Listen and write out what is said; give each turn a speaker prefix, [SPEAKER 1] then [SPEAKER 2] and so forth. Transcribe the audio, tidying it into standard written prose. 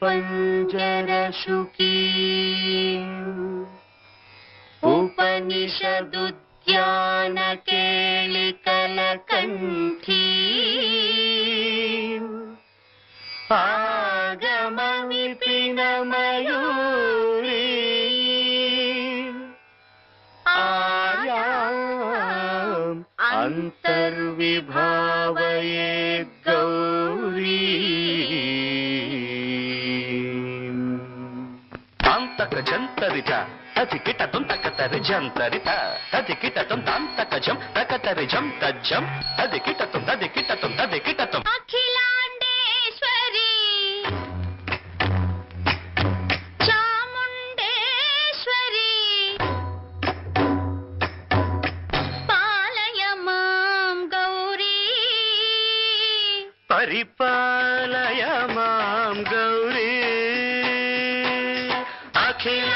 [SPEAKER 1] पञ्जरशुकी उपनिषदुद्यानकेलिकलकण्ठी आगमविपिनमयूरी आर्याम् अन्तर्विभावयेद्गौरी
[SPEAKER 2] जंतरित तथिकिटतुं तकतरि जंतरित तथिकिटतुं तांतकजं तकतरि जं तज्जं तथिकिटतुं तथिकिटतुं
[SPEAKER 1] अखिलांडेश्वरी चामुंडेश्वरी पालय मां गौरी
[SPEAKER 2] परिपालय मां गौरी अखिल